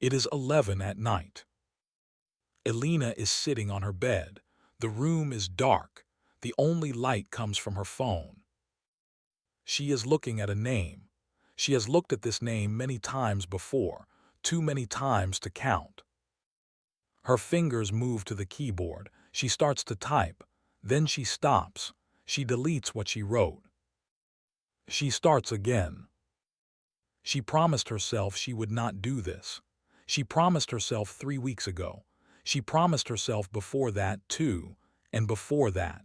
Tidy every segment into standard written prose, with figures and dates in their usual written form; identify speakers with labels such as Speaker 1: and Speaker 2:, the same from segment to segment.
Speaker 1: It is 11 at night. Elena is sitting on her bed. The room is dark. The only light comes from her phone. She is looking at a name. She has looked at this name many times before, too many times to count. Her fingers move to the keyboard. She starts to type. Then she stops. She deletes what she wrote. She starts again. She promised herself she would not do this. She promised herself 3 weeks ago. She promised herself before that too, and before that.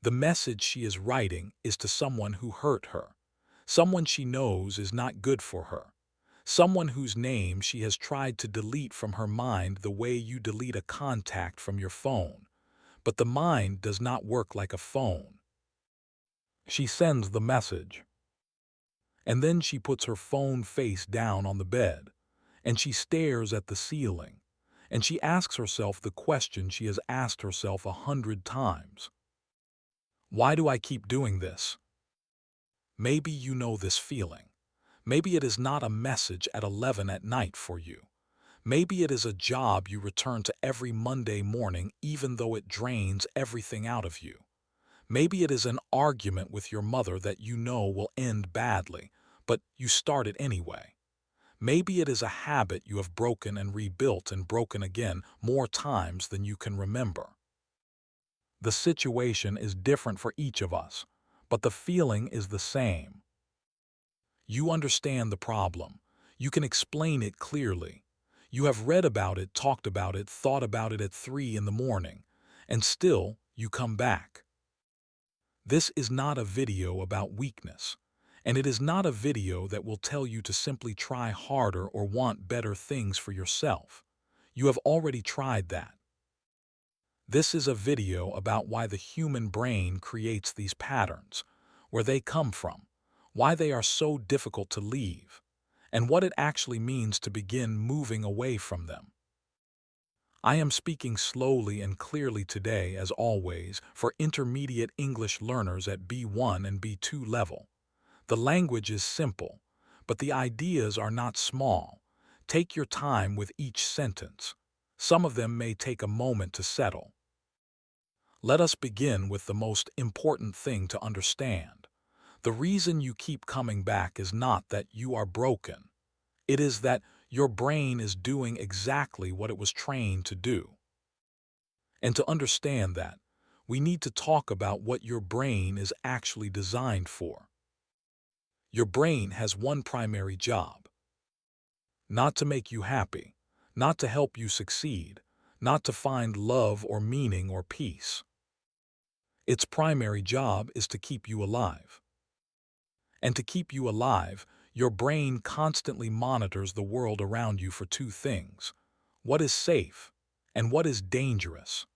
Speaker 1: The message she is writing is to someone who hurt her, someone she knows is not good for her, someone whose name she has tried to delete from her mind the way you delete a contact from your phone. But the mind does not work like a phone. She sends the message. And then she puts her phone face down on the bed, and she stares at the ceiling, and she asks herself the question she has asked herself 100 times. Why do I keep doing this? Maybe you know this feeling. Maybe it is not a message at 11 at night for you. Maybe it is a job you return to every Monday morning even though it drains everything out of you. Maybe it is an argument with your mother that you know will end badly, but you start it anyway. Maybe it is a habit you have broken and rebuilt and broken again more times than you can remember. The situation is different for each of us, but the feeling is the same. You understand the problem. You can explain it clearly. You have read about it, talked about it, thought about it at 3 in the morning, and still you come back. This is not a video about weakness, and it is not a video that will tell you to simply try harder or want better things for yourself. You have already tried that. This is a video about why the human brain creates these patterns, where they come from, why they are so difficult to leave, and what it actually means to begin moving away from them. I am speaking slowly and clearly today, as always, for intermediate English learners at B1 and B2 level. The language is simple, but the ideas are not small. Take your time with each sentence. Some of them may take a moment to settle. Let us begin with the most important thing to understand. The reason you keep coming back is not that you are broken. It is that your brain is doing exactly what it was trained to do. And to understand that, we need to talk about what your brain is actually designed for. Your brain has one primary job: not to make you happy, not to help you succeed, not to find love or meaning or peace. Its primary job is to keep you alive. And to keep you alive, your brain constantly monitors the world around you for two things: what is safe and what is dangerous.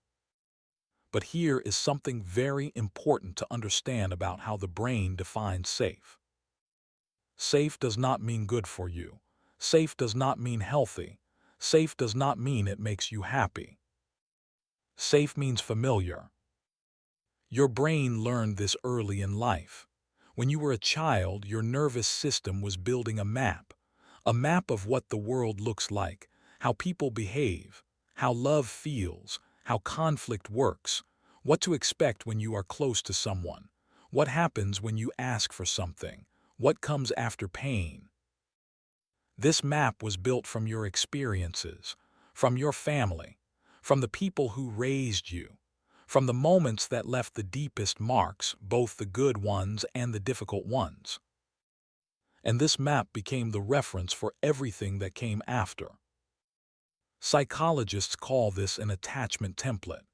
Speaker 1: But here is something very important to understand about how the brain defines safe. Safe does not mean good for you. Safe does not mean healthy. Safe does not mean it makes you happy. Safe means familiar. Your brain learned this early in life. When you were a child, your nervous system was building a map of what the world looks like, how people behave, how love feels, how conflict works, what to expect when you are close to someone, what happens when you ask for something, what comes after pain. This map was built from your experiences, from your family, from the people who raised you, from the moments that left the deepest marks, both the good ones and the difficult ones. And this map became the reference for everything that came after. Psychologists call this an attachment template.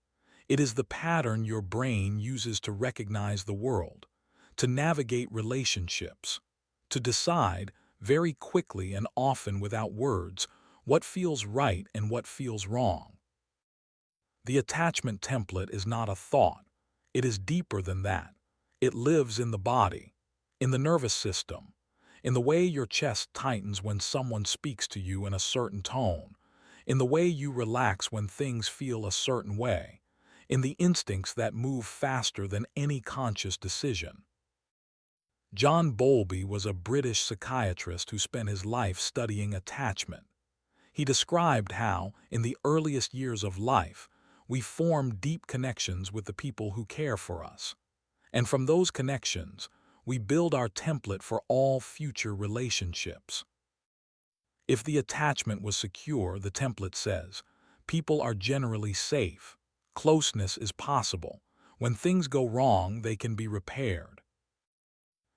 Speaker 1: It is the pattern your brain uses to recognize the world, to navigate relationships, to decide, very quickly and often without words, what feels right and what feels wrong. The attachment template is not a thought. It is deeper than that. It lives in the body, in the nervous system, in the way your chest tightens when someone speaks to you in a certain tone, in the way you relax when things feel a certain way, in the instincts that move faster than any conscious decision. John Bowlby was a British psychiatrist who spent his life studying attachment. He described how, in the earliest years of life, we form deep connections with the people who care for us. And from those connections, we build our template for all future relationships. If the attachment was secure, the template says, people are generally safe, closeness is possible, when things go wrong, they can be repaired.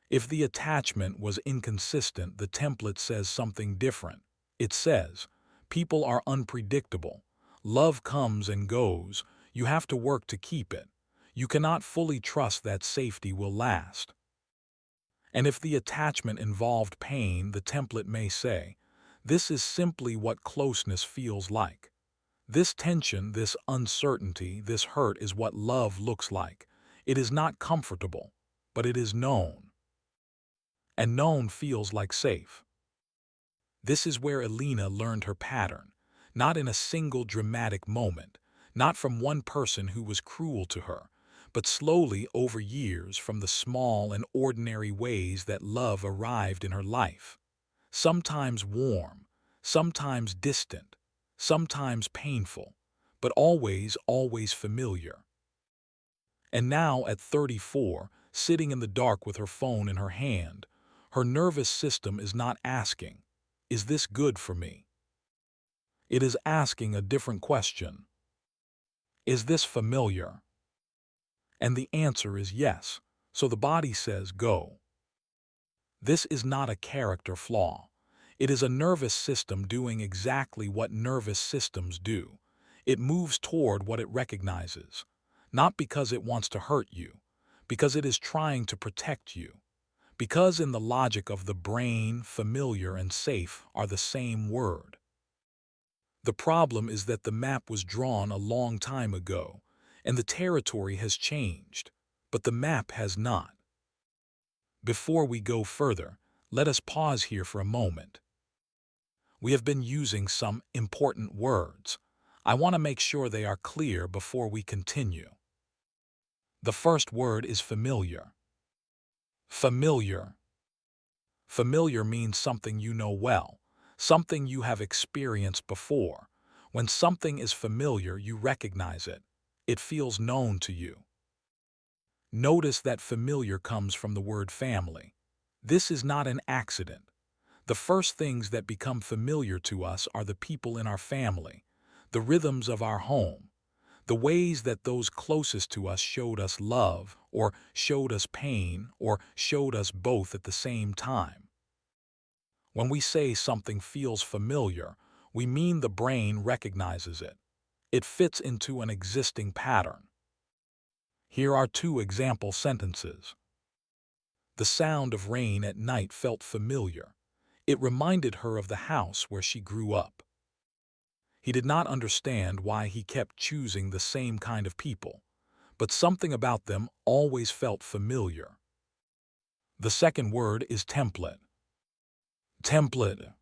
Speaker 1: If the attachment was inconsistent, the template says something different. It says, people are unpredictable, love comes and goes, you have to work to keep it. You cannot fully trust that safety will last. And if the attachment involved pain, the template may say, this is simply what closeness feels like. This tension, this uncertainty, this hurt is what love looks like. It is not comfortable, but it is known. And known feels like safe. This is where Elena learned her pattern, not in a single dramatic moment, not from one person who was cruel to her, but slowly over years from the small and ordinary ways that love arrived in her life. Sometimes warm, sometimes distant, sometimes painful, but always, always familiar. And now at 34, sitting in the dark with her phone in her hand, her nervous system is not asking, is this good for me? It is asking a different question. Is this familiar? And the answer is yes, so the body says go. This is not a character flaw. It is a nervous system doing exactly what nervous systems do. It moves toward what it recognizes, not because it wants to hurt you, because it is trying to protect you. Because in the logic of the brain, familiar and safe are the same word. The problem is that the map was drawn a long time ago, and the territory has changed, but the map has not. Before we go further, let us pause here for a moment. We have been using some important words. I want to make sure they are clear before we continue. The first word is familiar. Familiar. Familiar means something you know well, something you have experienced before. When something is familiar, you recognize it. It feels known to you. Notice that familiar comes from the word family. This is not an accident. The first things that become familiar to us are the people in our family, the rhythms of our home, the ways that those closest to us showed us love, or showed us pain, or showed us both at the same time. When we say something feels familiar, we mean the brain recognizes it. It fits into an existing pattern. Here are two example sentences. The sound of rain at night felt familiar. It reminded her of the house where she grew up. He did not understand why he kept choosing the same kind of people, but something about them always felt familiar. The second word is template. Template.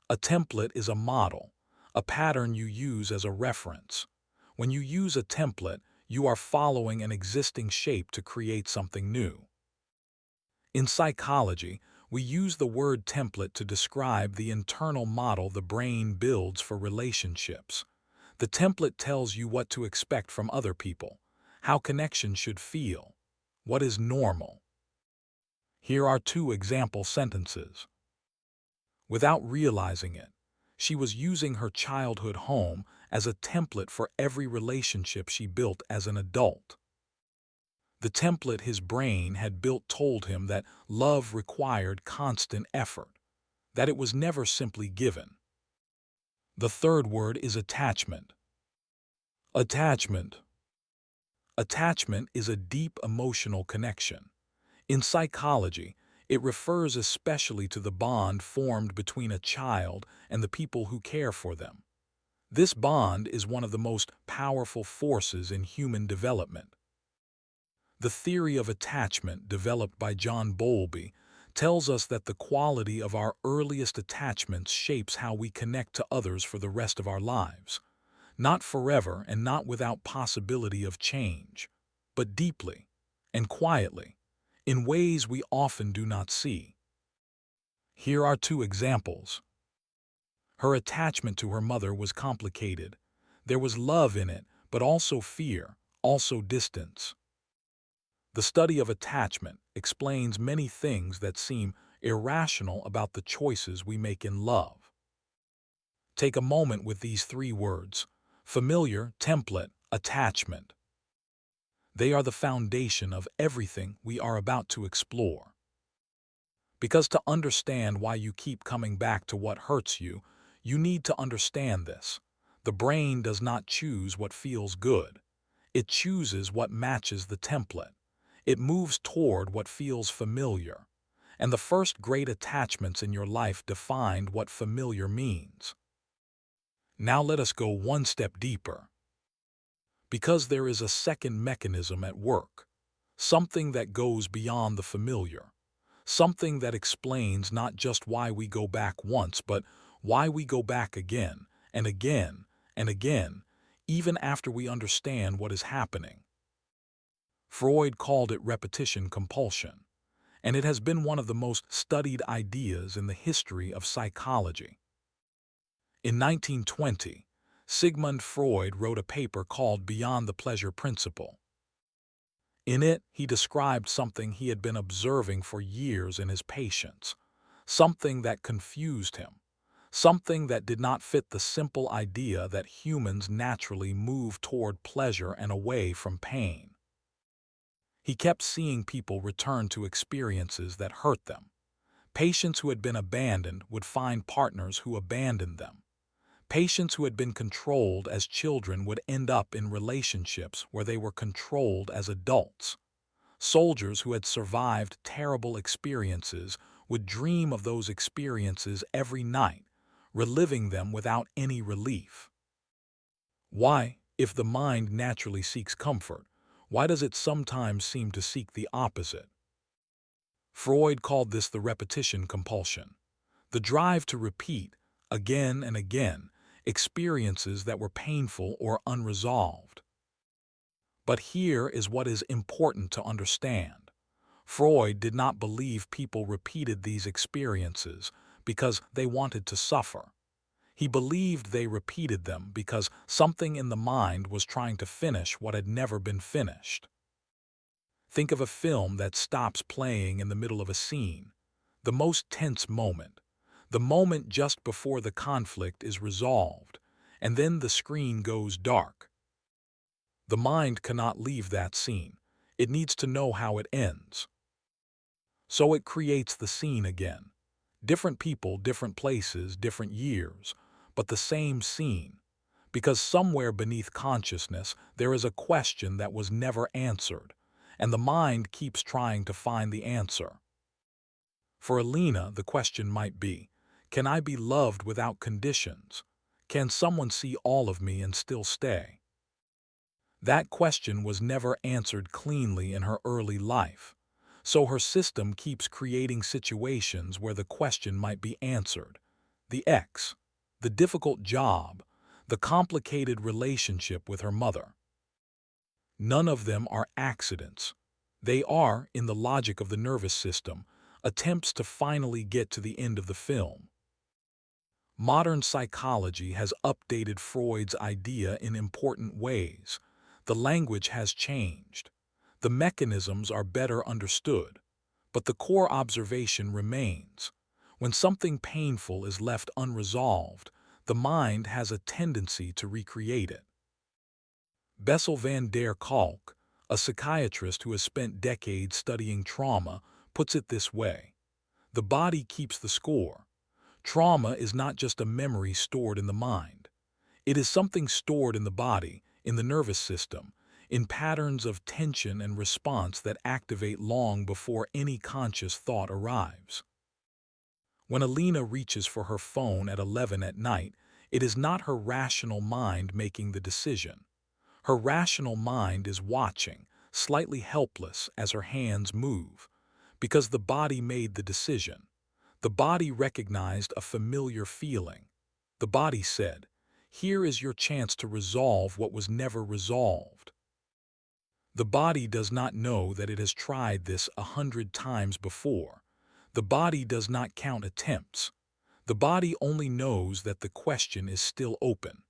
Speaker 1: A template is a model, a pattern you use as a reference. When you use a template, you are following an existing shape to create something new. In psychology, we use the word template to describe the internal model the brain builds for relationships. The template tells you what to expect from other people, how connection should feel, what is normal. Here are two example sentences. Without realizing it, she was using her childhood home as a template for every relationship she built as an adult. The template his brain had built told him that love required constant effort, that it was never simply given. The third word is attachment. Attachment. Attachment is a deep emotional connection. In psychology, it refers especially to the bond formed between a child and the people who care for them. This bond is one of the most powerful forces in human development. The theory of attachment, developed by John Bowlby, tells us that the quality of our earliest attachments shapes how we connect to others for the rest of our lives. Not forever and not without possibility of change, but deeply and quietly, in ways we often do not see. Here are two examples. Her attachment to her mother was complicated. There was love in it, but also fear, also distance. The study of attachment explains many things that seem irrational about the choices we make in love. Take a moment with these three words: familiar, template, attachment. They are the foundation of everything we are about to explore. Because to understand why you keep coming back to what hurts you, you need to understand this. The brain does not choose what feels good. It chooses what matches the template. It moves toward what feels familiar. And the first great attachments in your life defined what familiar means. Now let us go one step deeper. Because there is a second mechanism at work. Something that goes beyond the familiar. Something that explains not just why we go back once, but why we go back again and again and again, even after we understand what is happening. Freud called it repetition compulsion, and it has been one of the most studied ideas in the history of psychology. In 1920, Sigmund Freud wrote a paper called Beyond the Pleasure Principle. In it, he described something he had been observing for years in his patients, something that confused him, something that did not fit the simple idea that humans naturally move toward pleasure and away from pain. He kept seeing people return to experiences that hurt them. Patients who had been abandoned would find partners who abandoned them. Patients who had been controlled as children would end up in relationships where they were controlled as adults. Soldiers who had survived terrible experiences would dream of those experiences every night, reliving them without any relief. Why, if the mind naturally seeks comfort, why does it sometimes seem to seek the opposite? Freud called this the repetition compulsion, the drive to repeat, again and again, experiences that were painful or unresolved. But here is what is important to understand. Freud did not believe people repeated these experiences because they wanted to suffer. He believed they repeated them because something in the mind was trying to finish what had never been finished. Think of a film that stops playing in the middle of a scene, the most tense moment, the moment just before the conflict is resolved, and then the screen goes dark. The mind cannot leave that scene. It needs to know how it ends. So it creates the scene again. Different people, different places, different years, but the same scene. Because somewhere beneath consciousness there is a question that was never answered, and the mind keeps trying to find the answer. For Elena, the question might be, can I be loved without conditions? Can someone see all of me and still stay? That question was never answered cleanly in her early life, so her system keeps creating situations where the question might be answered. The ex, the difficult job, the complicated relationship with her mother. None of them are accidents. They are, in the logic of the nervous system, attempts to finally get to the end of the film. Modern psychology has updated Freud's idea in important ways. The language has changed. The mechanisms are better understood. But the core observation remains. When something painful is left unresolved, the mind has a tendency to recreate it. Bessel van der Kolk, a psychiatrist who has spent decades studying trauma, puts it this way: the body keeps the score. Trauma is not just a memory stored in the mind. It is something stored in the body, in the nervous system, in patterns of tension and response that activate long before any conscious thought arrives. When Elena reaches for her phone at 11 at night, it is not her rational mind making the decision. Her rational mind is watching, slightly helpless as her hands move, because the body made the decision. The body recognized a familiar feeling. The body said, "Here is your chance to resolve what was never resolved." The body does not know that it has tried this 100 times before. The body does not count attempts. The body only knows that the question is still open,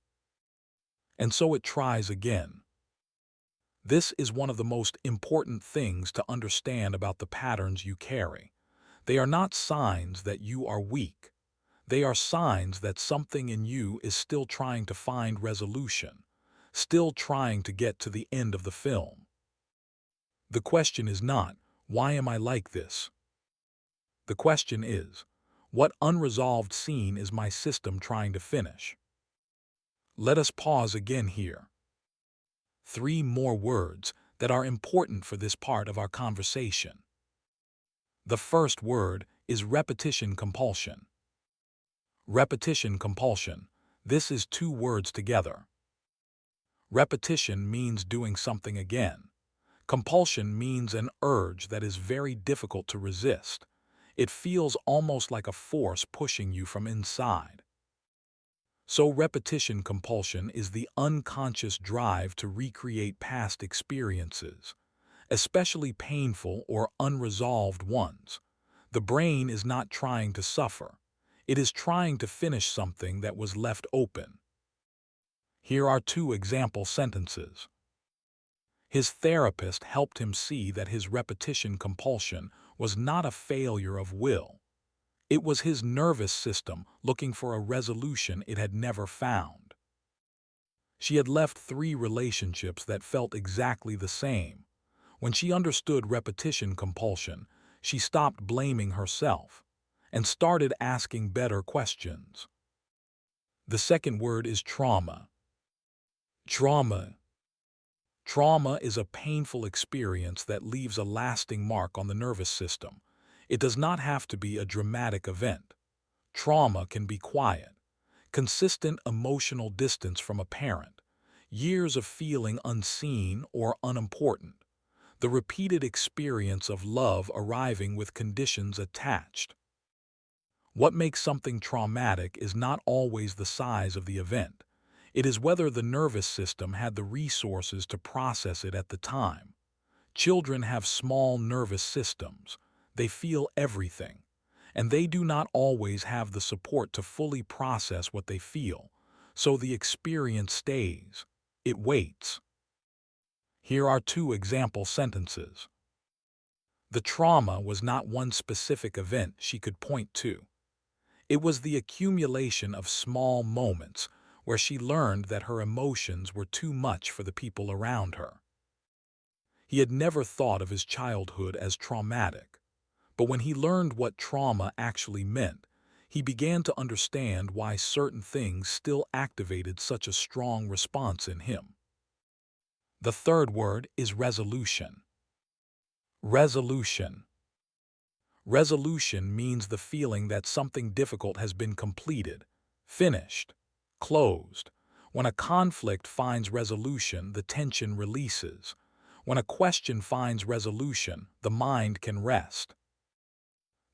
Speaker 1: and so it tries again. This is one of the most important things to understand about the patterns you carry. They are not signs that you are weak. They are signs that something in you is still trying to find resolution, still trying to get to the end of the film. The question is not, why am I like this? The question is, what unresolved scene is my system trying to finish? Let us pause again here. 3 more words that are important for this part of our conversation. The first word is repetition compulsion. Repetition compulsion. This is 2 words together. Repetition means doing something again. Compulsion means an urge that is very difficult to resist. It feels almost like a force pushing you from inside. So repetition compulsion is the unconscious drive to recreate past experiences, especially painful or unresolved ones. The brain is not trying to suffer. It is trying to finish something that was left open. Here are 2 example sentences. His therapist helped him see that his repetition compulsion was not a failure of will. It was his nervous system looking for a resolution it had never found. She had left 3 relationships that felt exactly the same. When she understood repetition compulsion, she stopped blaming herself and started asking better questions. The second word is trauma. Trauma. Trauma is a painful experience that leaves a lasting mark on the nervous system. It does not have to be a dramatic event. Trauma can be quiet, consistent emotional distance from a parent, years of feeling unseen or unimportant, the repeated experience of love arriving with conditions attached. What makes something traumatic is not always the size of the event. It is whether the nervous system had the resources to process it at the time. Children have small nervous systems. They feel everything, and they do not always have the support to fully process what they feel, so the experience stays. It waits. Here are 2 example sentences. The trauma was not one specific event she could point to. It was the accumulation of small moments where she learned that her emotions were too much for the people around her. He had never thought of his childhood as traumatic, but when he learned what trauma actually meant, he began to understand why certain things still activated such a strong response in him. The third word is resolution. Resolution. Resolution means the feeling that something difficult has been completed, finished, closed. When a conflict finds resolution, the tension releases. When a question finds resolution, the mind can rest.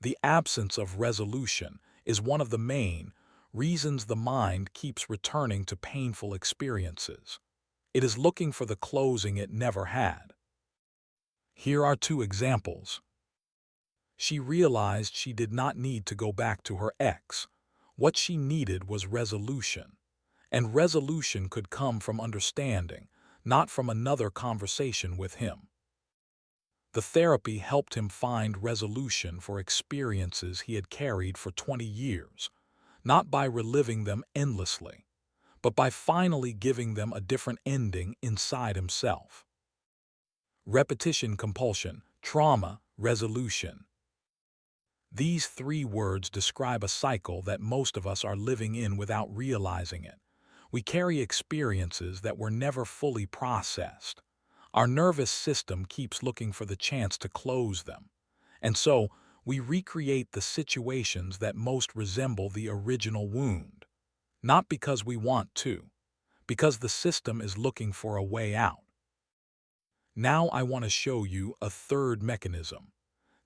Speaker 1: The absence of resolution is one of the main reasons the mind keeps returning to painful experiences. It is looking for the closing it never had. Here are 2 examples. She realized she did not need to go back to her ex. What she needed was resolution. And resolution could come from understanding, not from another conversation with him. The therapy helped him find resolution for experiences he had carried for 20 years, not by reliving them endlessly, but by finally giving them a different ending inside himself. Repetition compulsion, trauma, resolution. These 3 words describe a cycle that most of us are living in without realizing it. We carry experiences that were never fully processed. Our nervous system keeps looking for the chance to close them. And so, we recreate the situations that most resemble the original wound. Not because we want to, because the system is looking for a way out. Now I want to show you a third mechanism.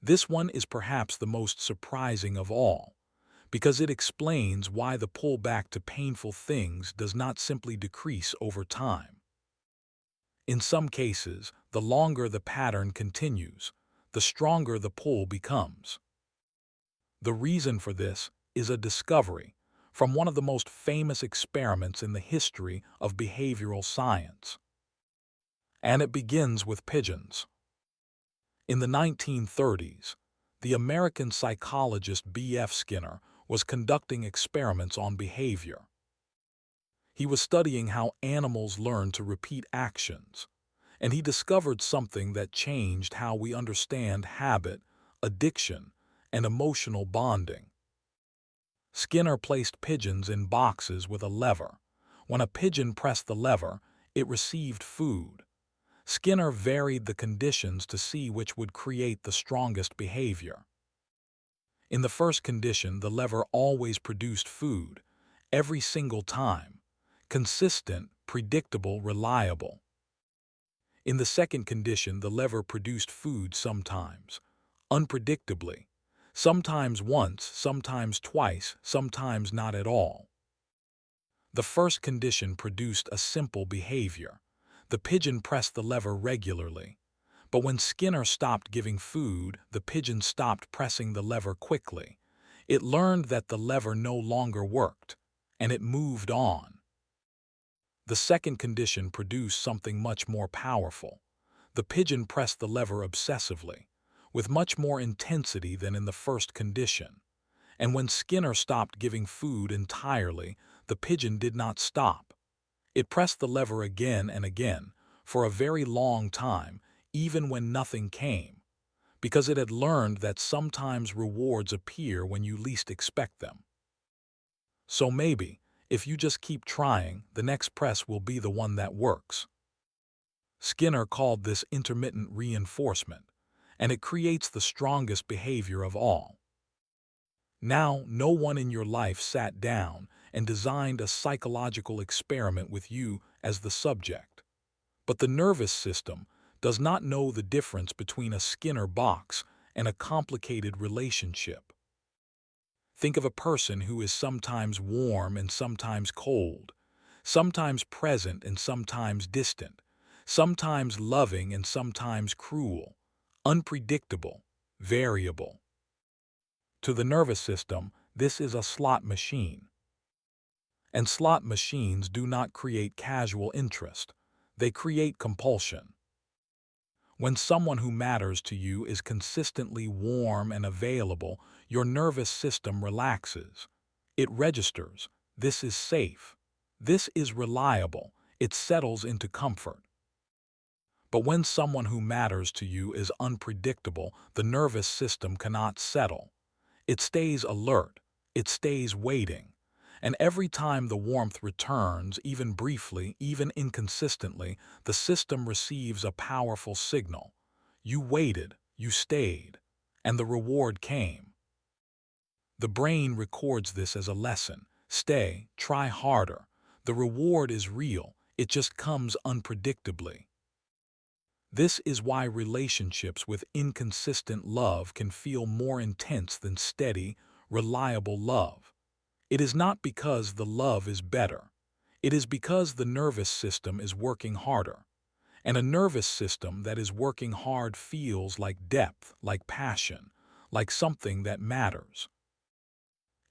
Speaker 1: This one is perhaps the most surprising of all, because it explains why the pull back to painful things does not simply decrease over time. In some cases, the longer the pattern continues, the stronger the pull becomes. The reason for this is a discovery from one of the most famous experiments in the history of behavioral science. And it begins with pigeons. In the 1930s, the American psychologist B.F. Skinner was conducting experiments on behavior. He was studying how animals learn to repeat actions, and he discovered something that changed how we understand habit, addiction, and emotional bonding. Skinner placed pigeons in boxes with a lever. When a pigeon pressed the lever, it received food. Skinner varied the conditions to see which would create the strongest behavior. In the first condition, the lever always produced food, every single time, consistent, predictable, reliable. In the second condition, the lever produced food sometimes, unpredictably, sometimes once, sometimes twice, sometimes not at all. The first condition produced a simple behavior. The pigeon pressed the lever regularly. But when Skinner stopped giving food, the pigeon stopped pressing the lever quickly. It learned that the lever no longer worked, and it moved on. The second condition produced something much more powerful. The pigeon pressed the lever obsessively, with much more intensity than in the first condition. And when Skinner stopped giving food entirely, the pigeon did not stop. It pressed the lever again and again, for a very long time, even when nothing came, because it had learned that sometimes rewards appear when you least expect them. So maybe, if you just keep trying, the next press will be the one that works. Skinner called this intermittent reinforcement, and it creates the strongest behavior of all. Now, no one in your life sat down and designed a psychological experiment with you as the subject. But the nervous system does not know the difference between a Skinner box and a complicated relationship. Think of a person who is sometimes warm and sometimes cold, sometimes present and sometimes distant, sometimes loving and sometimes cruel, unpredictable, variable. To the nervous system, this is a slot machine. And slot machines do not create casual interest. They create compulsion. When someone who matters to you is consistently warm and available, your nervous system relaxes. It registers. This is safe. This is reliable. It settles into comfort. But when someone who matters to you is unpredictable, the nervous system cannot settle. It stays alert. It stays waiting. And every time the warmth returns, even briefly, even inconsistently, the system receives a powerful signal. You waited, you stayed, and the reward came. The brain records this as a lesson. Stay, try harder. The reward is real, it just comes unpredictably. This is why relationships with inconsistent love can feel more intense than steady, reliable love. It is not because the love is better. It is because the nervous system is working harder. And a nervous system that is working hard feels like depth, like passion, like something that matters.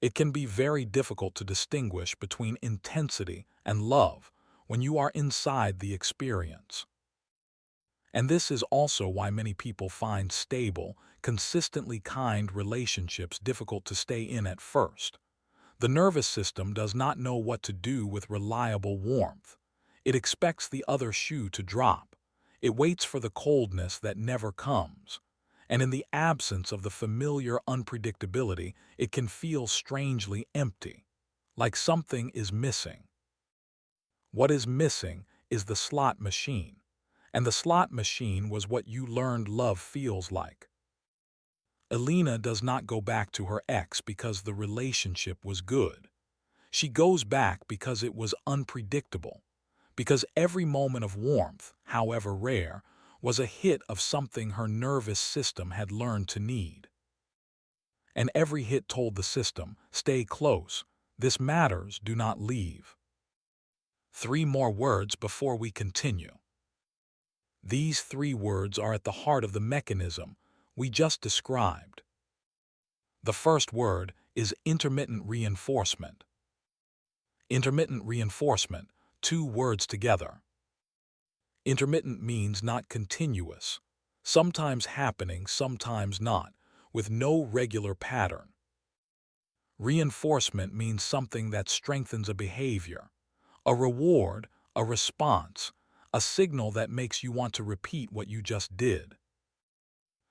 Speaker 1: It can be very difficult to distinguish between intensity and love when you are inside the experience. And this is also why many people find stable, consistently kind relationships difficult to stay in at first. The nervous system does not know what to do with reliable warmth. It expects the other shoe to drop. It waits for the coldness that never comes. And in the absence of the familiar unpredictability, it can feel strangely empty, like something is missing. What is missing is the slot machine. And the slot machine was what you learned love feels like. Elena does not go back to her ex because the relationship was good. She goes back because it was unpredictable, because every moment of warmth, however rare, was a hit of something her nervous system had learned to need. And every hit told the system, stay close, this matters, do not leave. 3 more words before we continue. These 3 words are at the heart of the mechanism we just described. The first word is intermittent reinforcement. Intermittent reinforcement, two words together. Intermittent means not continuous, sometimes happening, sometimes not, with no regular pattern. Reinforcement means something that strengthens a behavior, a reward, a response, a signal that makes you want to repeat what you just did.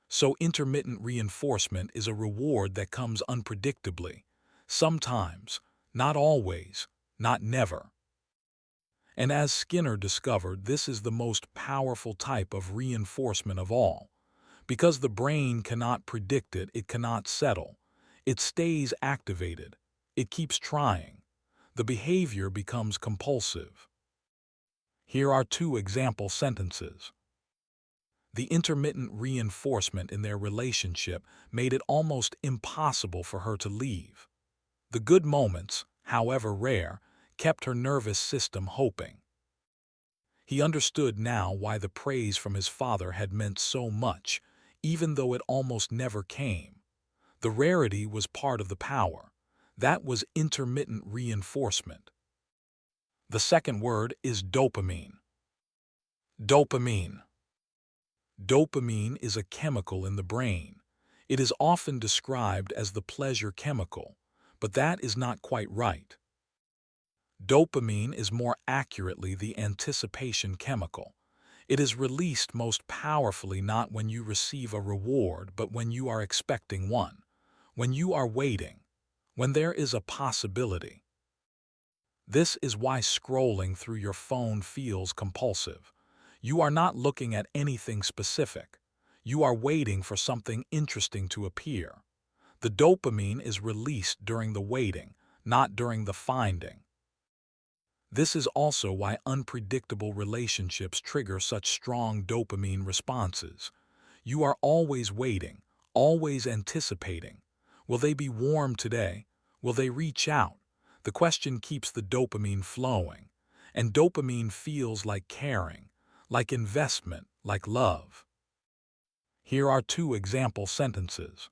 Speaker 1: So intermittent reinforcement is a reward that comes unpredictably, sometimes, not always, not never. And as Skinner discovered, this is the most powerful type of reinforcement of all. Because the brain cannot predict it, it cannot settle. It stays activated. It keeps trying. The behavior becomes compulsive. Here are two example sentences. The intermittent reinforcement in their relationship made it almost impossible for her to leave. The good moments, however rare, kept her nervous system hoping. He understood now why the praise from his father had meant so much, even though it almost never came. The rarity was part of the power. That was intermittent reinforcement. The second word is dopamine. Dopamine. Dopamine is a chemical in the brain. It is often described as the pleasure chemical, but that is not quite right. Dopamine is more accurately the anticipation chemical. It is released most powerfully not when you receive a reward, but when you are expecting one, when you are waiting, when there is a possibility. This is why scrolling through your phone feels compulsive. You are not looking at anything specific. You are waiting for something interesting to appear. The dopamine is released during the waiting, not during the finding. This is also why unpredictable relationships trigger such strong dopamine responses. You are always waiting, always anticipating. Will they be warm today? Will they reach out? The question keeps the dopamine flowing. And dopamine feels like caring, like investment, like love. Here are two example sentences.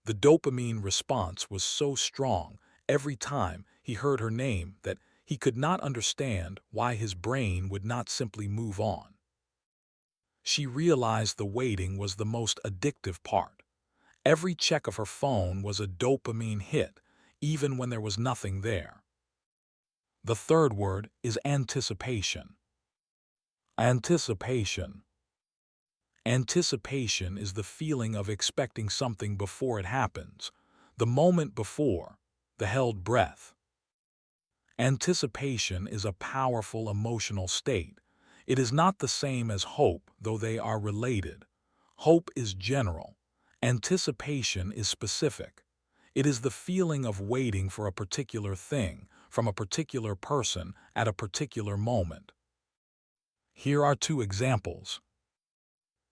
Speaker 1: The dopamine response was so strong every time he heard her name that he could not understand why his brain would not simply move on. She realized the waiting was the most addictive part. Every check of her phone was a dopamine hit, even when there was nothing there. The third word is anticipation. Anticipation. Anticipation is the feeling of expecting something before it happens, the moment before, the held breath. Anticipation is a powerful emotional state. It is not the same as hope, though they are related. Hope is general. Anticipation is specific. It is the feeling of waiting for a particular thing, from a particular person, at a particular moment. Here are two examples.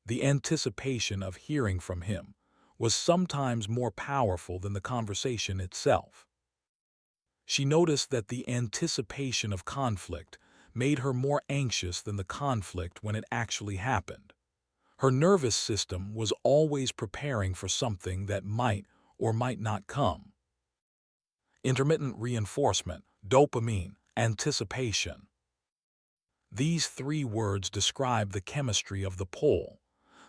Speaker 1: The anticipation of hearing from him was sometimes more powerful than the conversation itself. She noticed that the anticipation of conflict made her more anxious than the conflict when it actually happened. Her nervous system was always preparing for something that might or might not come. Intermittent reinforcement, dopamine, anticipation. These three words describe the chemistry of the pole.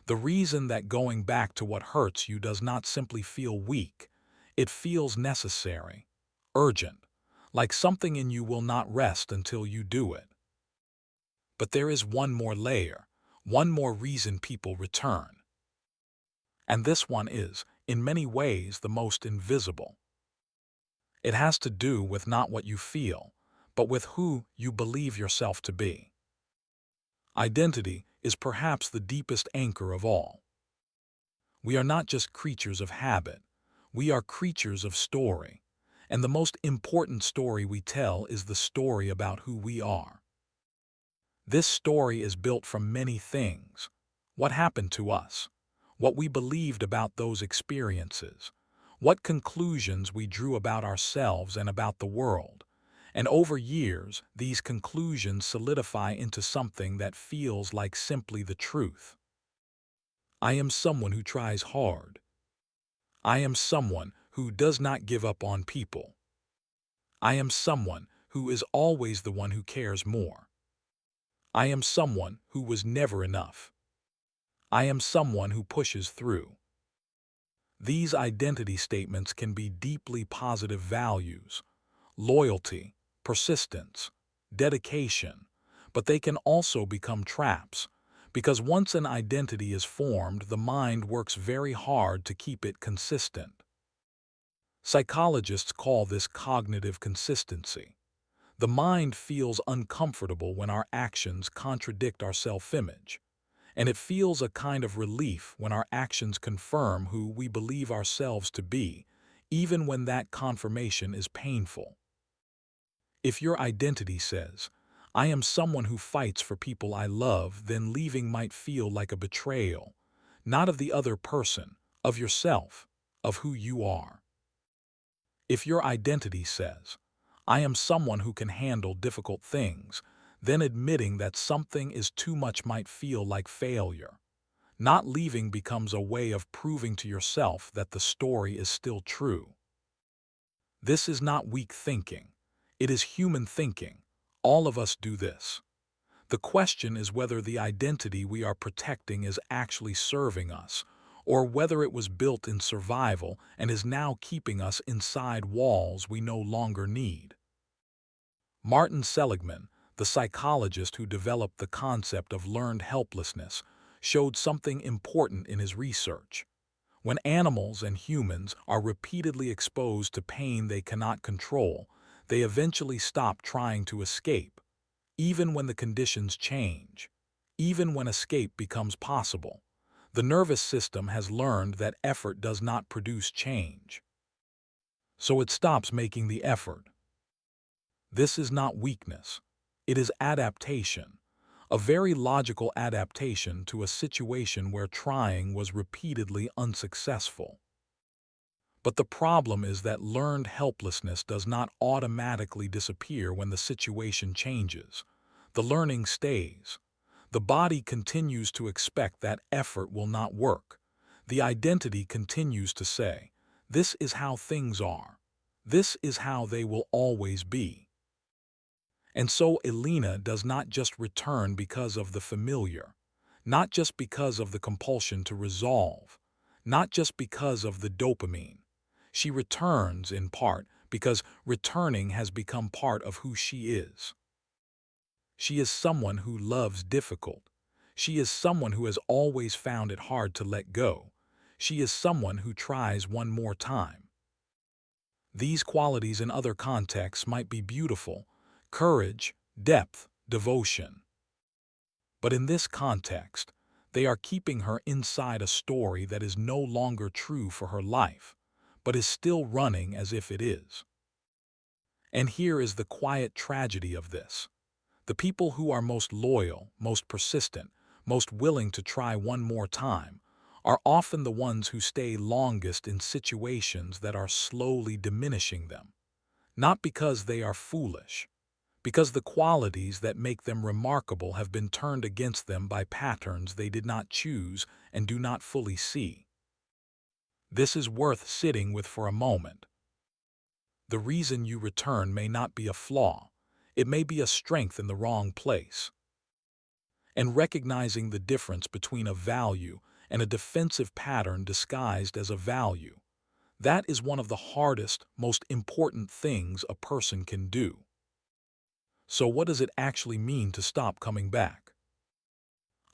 Speaker 1: The reason that going back to what hurts you does not simply feel weak. It feels necessary, urgent, like something in you will not rest until you do it. But there is one more layer, one more reason people return. And this one is, in many ways, the most invisible. It has to do with not what you feel, but with who you believe yourself to be. Identity is perhaps the deepest anchor of all. We are not just creatures of habit. We are creatures of story. And the most important story we tell is the story about who we are. This story is built from many things. What happened to us? What we believed about those experiences? What conclusions we drew about ourselves and about the world? And over years, these conclusions solidify into something that feels like simply the truth. I am someone who tries hard. I am someone who does not give up on people. I am someone who is always the one who cares more. I am someone who was never enough. I am someone who pushes through. These identity statements can be deeply positive values, loyalty, persistence, dedication, but they can also become traps, because once an identity is formed, the mind works very hard to keep it consistent. Psychologists call this cognitive consistency. The mind feels uncomfortable when our actions contradict our self-image, and it feels a kind of relief when our actions confirm who we believe ourselves to be, even when that confirmation is painful. If your identity says, "I am someone who fights for people I love," then leaving might feel like a betrayal, not of the other person, of yourself, of who you are. If your identity says, "I am someone who can handle difficult things," then admitting that something is too much might feel like failure. Not leaving becomes a way of proving to yourself that the story is still true. This is not weak thinking. It is human thinking. All of us do this. The question is whether the identity we are protecting is actually serving us, or whether it was built in survival and is now keeping us inside walls we no longer need. Martin Seligman, the psychologist who developed the concept of learned helplessness, showed something important in his research. When animals and humans are repeatedly exposed to pain they cannot control, they eventually stop trying to escape, even when the conditions change, even when escape becomes possible. The nervous system has learned that effort does not produce change, so it stops making the effort. This is not weakness. It is adaptation, a very logical adaptation to a situation where trying was repeatedly unsuccessful. But the problem is that learned helplessness does not automatically disappear when the situation changes. The learning stays. The body continues to expect that effort will not work. The identity continues to say, "This is how things are. This is how they will always be." And so Elena does not just return because of the familiar, not just because of the compulsion to resolve, not just because of the dopamine. She returns, in part, because returning has become part of who she is. She is someone who loves difficult. She is someone who has always found it hard to let go. She is someone who tries one more time. These qualities in other contexts might be beautiful: courage, depth, devotion. But in this context, they are keeping her inside a story that is no longer true for her life, but is still running as if it is. And here is the quiet tragedy of this. The people who are most loyal, most persistent, most willing to try one more time, are often the ones who stay longest in situations that are slowly diminishing them. Not because they are foolish, because the qualities that make them remarkable have been turned against them by patterns they did not choose and do not fully see. This is worth sitting with for a moment. The reason you return may not be a flaw. It may be a strength in the wrong place. And recognizing the difference between a value and a defensive pattern disguised as a value, that is one of the hardest, most important things a person can do. So what does it actually mean to stop coming back?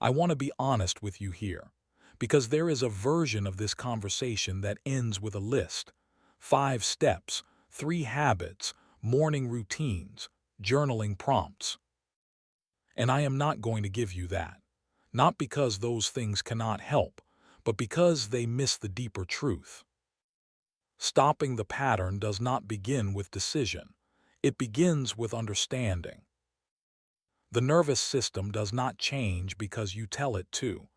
Speaker 1: I want to be honest with you here, because there is a version of this conversation that ends with a list: 5 steps, 3 habits, morning routines, journaling prompts. And I am not going to give you that. Not because those things cannot help, but because they miss the deeper truth. Stopping the pattern does not begin with decision. It begins with understanding. The nervous system does not change because you tell it to.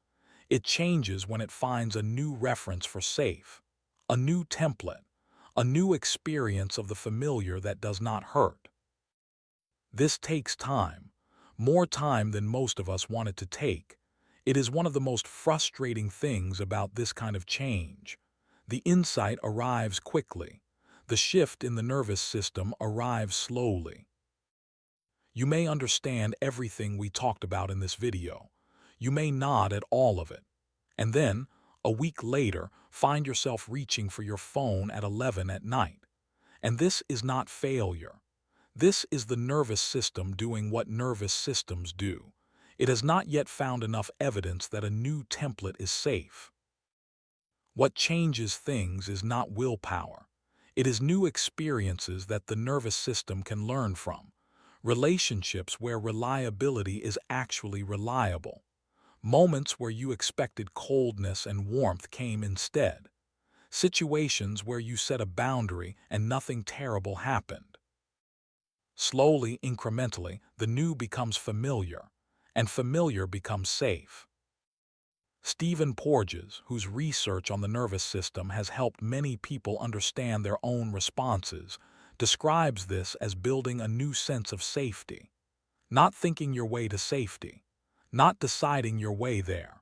Speaker 1: It changes when it finds a new reference for safe, a new template, a new experience of the familiar that does not hurt. This takes time, more time than most of us want it to take. It is one of the most frustrating things about this kind of change. The insight arrives quickly. The shift in the nervous system arrives slowly. You may understand everything we talked about in this video. You may nod at all of it. And then, a week later, find yourself reaching for your phone at 11 at night. And this is not failure. This is the nervous system doing what nervous systems do. It has not yet found enough evidence that a new template is safe. What changes things is not willpower. It is new experiences that the nervous system can learn from. Relationships where reliability is actually reliable. Moments where you expected coldness and warmth came instead. Situations where you set a boundary and nothing terrible happened. Slowly, incrementally, the new becomes familiar, and familiar becomes safe. Stephen Porges, whose research on the nervous system has helped many people understand their own responses, describes this as building a new sense of safety. Not thinking your way to safety, not deciding your way there,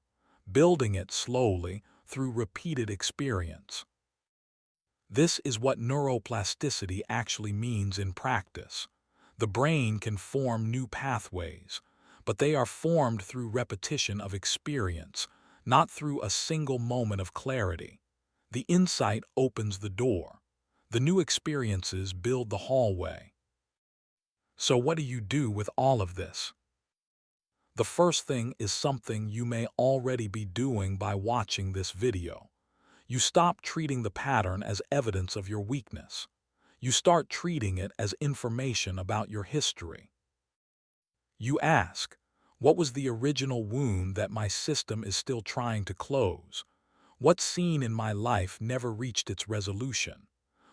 Speaker 1: building it slowly through repeated experience. This is what neuroplasticity actually means in practice. The brain can form new pathways, but they are formed through repetition of experience, not through a single moment of clarity. The insight opens the door. The new experiences build the hallway. So what do you do with all of this? The first thing is something you may already be doing by watching this video. You stop treating the pattern as evidence of your weakness. You start treating it as information about your history. You ask, what was the original wound that my system is still trying to close? What scene in my life never reached its resolution?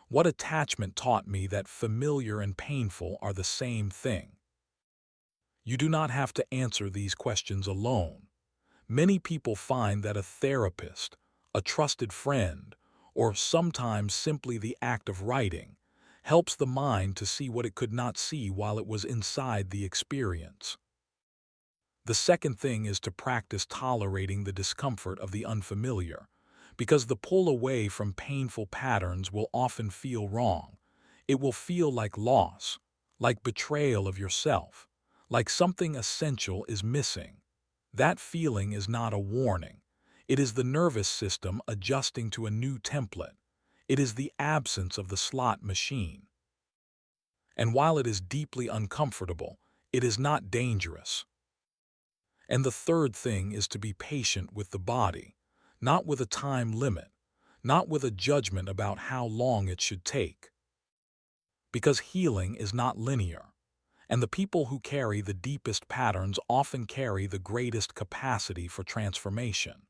Speaker 1: What attachment taught me that familiar and painful are the same thing? You do not have to answer these questions alone. Many people find that a therapist, a trusted friend, or sometimes simply the act of writing, helps the mind to see what it could not see while it was inside the experience. The second thing is to practice tolerating the discomfort of the unfamiliar, because the pull away from painful patterns will often feel wrong. It will feel like loss, like betrayal of yourself, like something essential is missing. That feeling is not a warning. It is the nervous system adjusting to a new template. It is the absence of the slot machine. And while it is deeply uncomfortable, it is not dangerous. And the third thing is to be patient with the body, not with a time limit, not with a judgment about how long it should take. Because healing is not linear, and the people who carry the deepest patterns often carry the greatest capacity for transformation.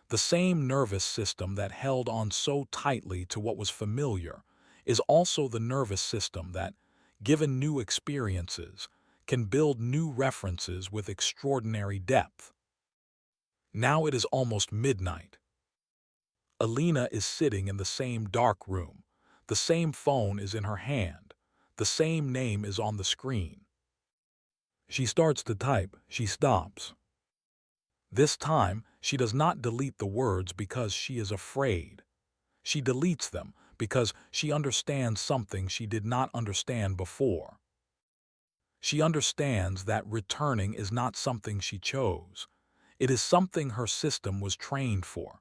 Speaker 1: The same nervous system that held on so tightly to what was familiar is also the nervous system that, given new experiences, can build new references with extraordinary depth. Now it is almost midnight. Elena is sitting in the same dark room. The same phone is in her hand. The same name is on the screen. She starts to type. She stops. This time, she does not delete the words because she is afraid. She deletes them because she understands something she did not understand before. She understands that returning is not something she chose. It is something her system was trained for.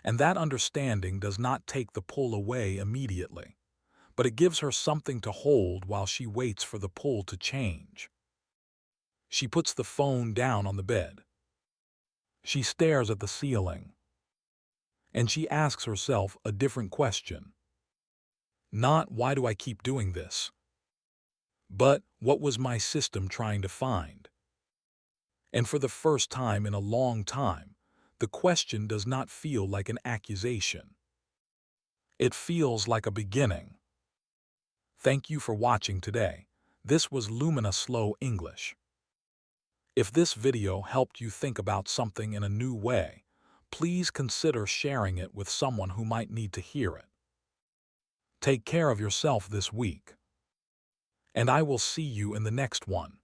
Speaker 1: And that understanding does not take the pull away immediately, but it gives her something to hold while she waits for the pull to change. She puts the phone down on the bed. She stares at the ceiling. And she asks herself a different question. Not, why do I keep doing this? But, what was my system trying to find? And for the first time in a long time, the question does not feel like an accusation. It feels like a beginning. Thank you for watching today. This was Lumina Slow English. If this video helped you think about something in a new way, please consider sharing it with someone who might need to hear it. Take care of yourself this week. And I will see you in the next one.